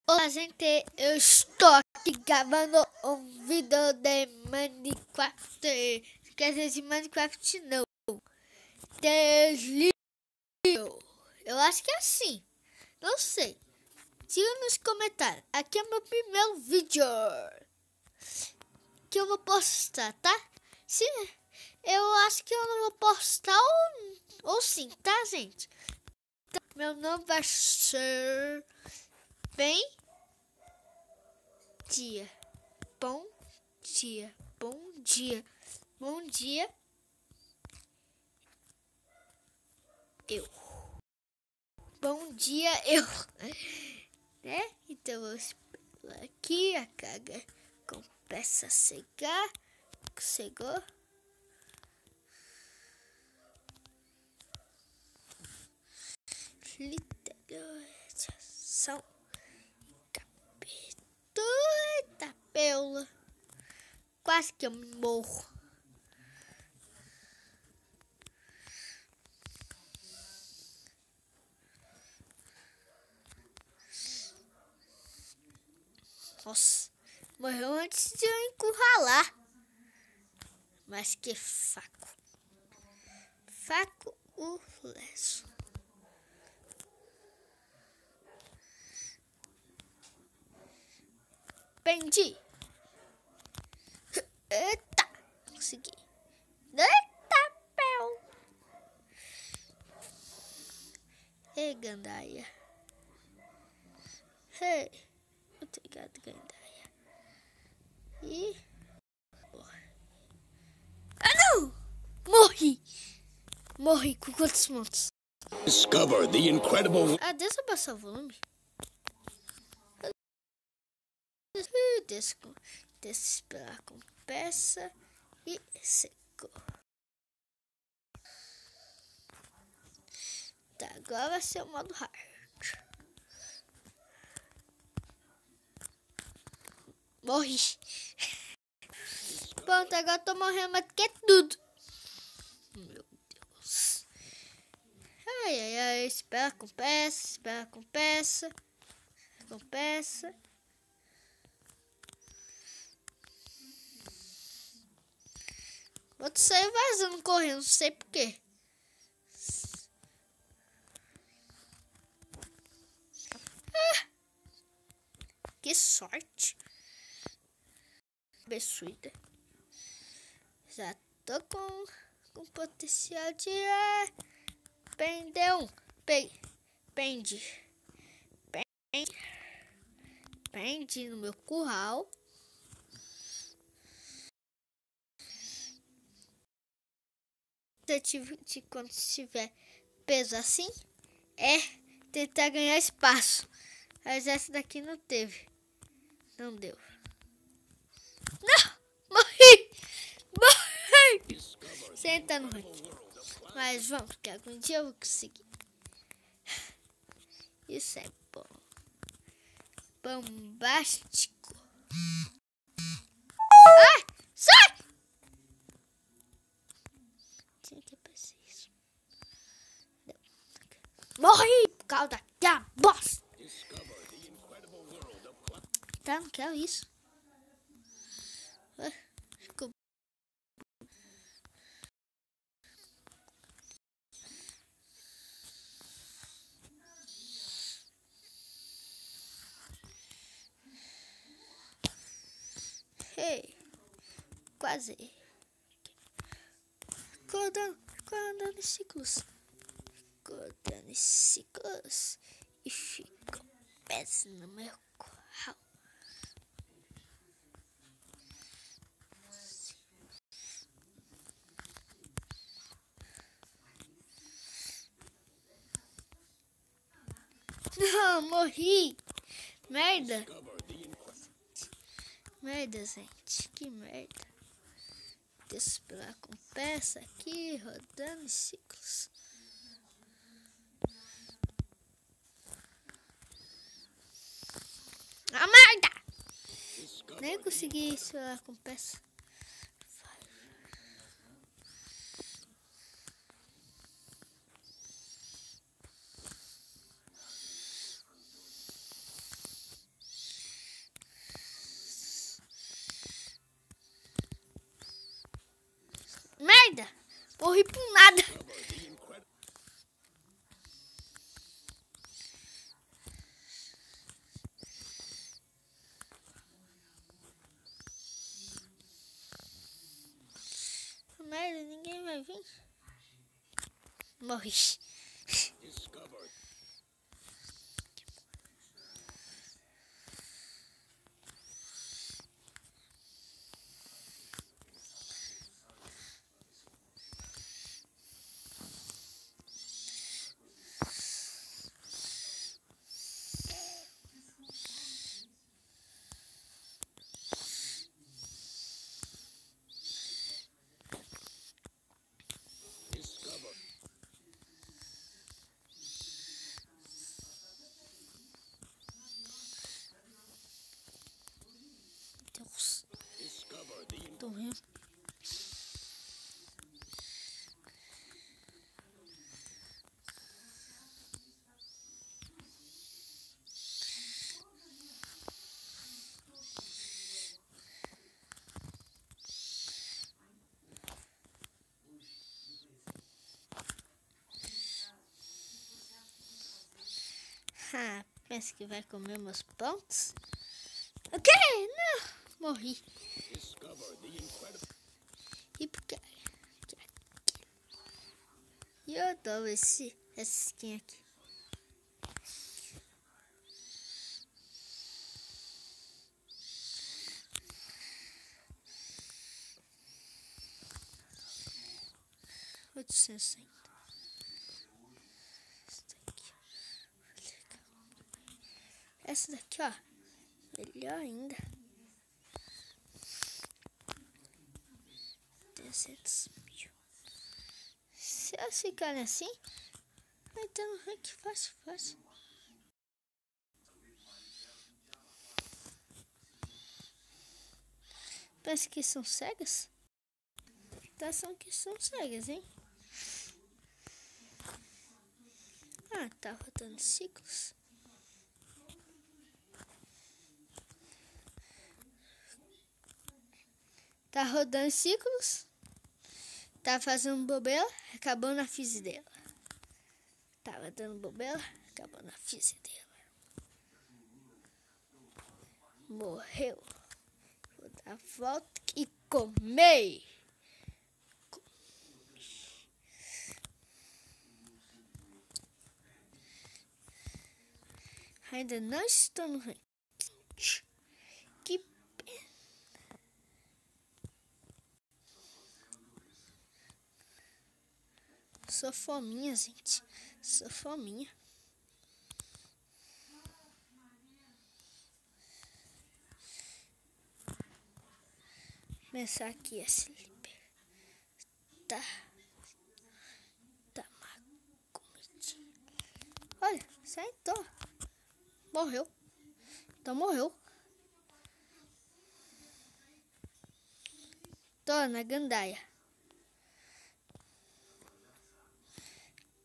Olá, gente, eu estou aqui gravando um vídeo de Minecraft. Quer dizer, de Minecraft não. Desligo. Eu acho que é assim. Não sei. Tira nos comentários. Aqui é meu primeiro vídeo que eu vou postar, tá? Sim, eu acho que eu não vou postar ou sim, tá, gente? Então, meu nome vai ser dia. Bom dia, bom dia, bom dia. Bom dia, né? Então vou esperar aqui a carga com peça cegar. Cegou. Literação. Capítulo. Pela. Quase que eu morro. Nossa, morreu antes de eu encurralar. Mas que faco. Faco o leço. Pendi. Eita, consegui. Eita, pau. Ei, gandaia. Ei, obrigado, gandaia. E... ah, não! Morri com quantos pontos? Discover the incredible... Ah, deixa eu baixar o volume. Deixa esperar com peça e secou. Tá, agora vai ser o modo hard. Morri. Pronto, agora tô morrendo mais do que tudo. Meu Deus. Ai, espera com peça. Com peça. Outro saiu vazando, correndo, não sei porquê. Que sorte. Abençoada. Já tô com potencial de prender um. Pende no meu curral. Quando tiver peso assim, é tentar ganhar espaço. Mas essa daqui não teve. Não deu. Não! Morri! Senta no ranking. Mas vamos, que algum dia eu vou conseguir. Isso é bom. Bombástico. Ah! Sai! Tinha que fazer isso. Não. Morri por causa da bosta. Tá, não quero isso. Ficou. Ei, quase. Cortando ciclos. Cortando ciclos. E ficou peso no meu curral. Não, morri. Merda. Merda, gente. Que merda. Deixa eu esperar com peça aqui, rodando em ciclos. A merda! Nem consegui esperar com peça. Morri por nada. Merda, ninguém vai vir. Morri. Discovered. Deus. Discover the Tô vendo. Ah, pensa que vai comer meus pontos? O quê? Não! Morri. discover the incredible. E por quê? E eu adoro essa skin aqui. R$860. Essa daqui, ó, melhor ainda. 300 mil. Se elas ficarem assim, vai ter um rank fácil, fácil. Pensa que são cegas? Tá, são que são cegas, hein? Ah, tá rodando ciclos. Tá rodando ciclos. Tá fazendo bobeira, acabou na fise dela. Tava dando bobeira, acabou na fise dela. Morreu. Vou dar a volta e comer. Ainda não estou no ranking. Que pena. Sou fominha, gente. Sou fominha. Pensar aqui é Sleeper. Tá uma comidinha. Olha, sentou. Morreu. Então morreu. Tô na gandaia.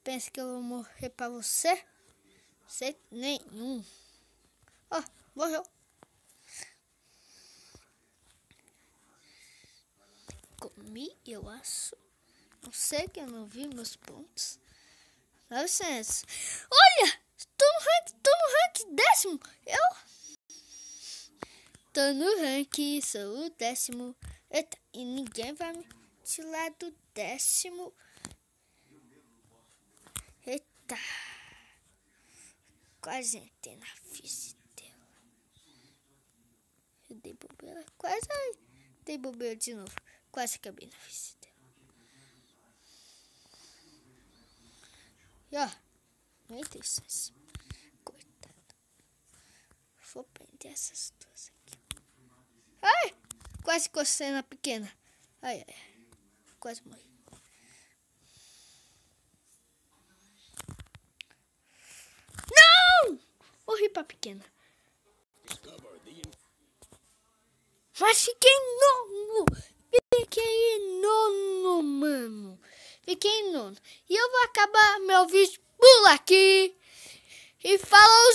Pensa que eu vou morrer pra você? Sei nenhum. Ó, morreu. Comi, eu acho. Não sei que eu não vi meus pontos. 900. Olha! Tô no rank 10º. Eu tô no rank, sou o 10º. Eita, e ninguém vai me tirar do 10º. Eita. Quase entrei na fise dela. Eu dei bobeira. Quase dei bobeira de novo. Quase acabei na fise dela. E ó, 96. Coitado. Vou prender essas duas aqui. Ai! Quase cocei na pequena. Ai, ai. Quase morri. Não! Morri pra pequena. Discover the Mas fiquei em nono. Fiquei em nono, mano. Fiquei em nono. E eu vou acabar meu vídeo por aqui. E falou,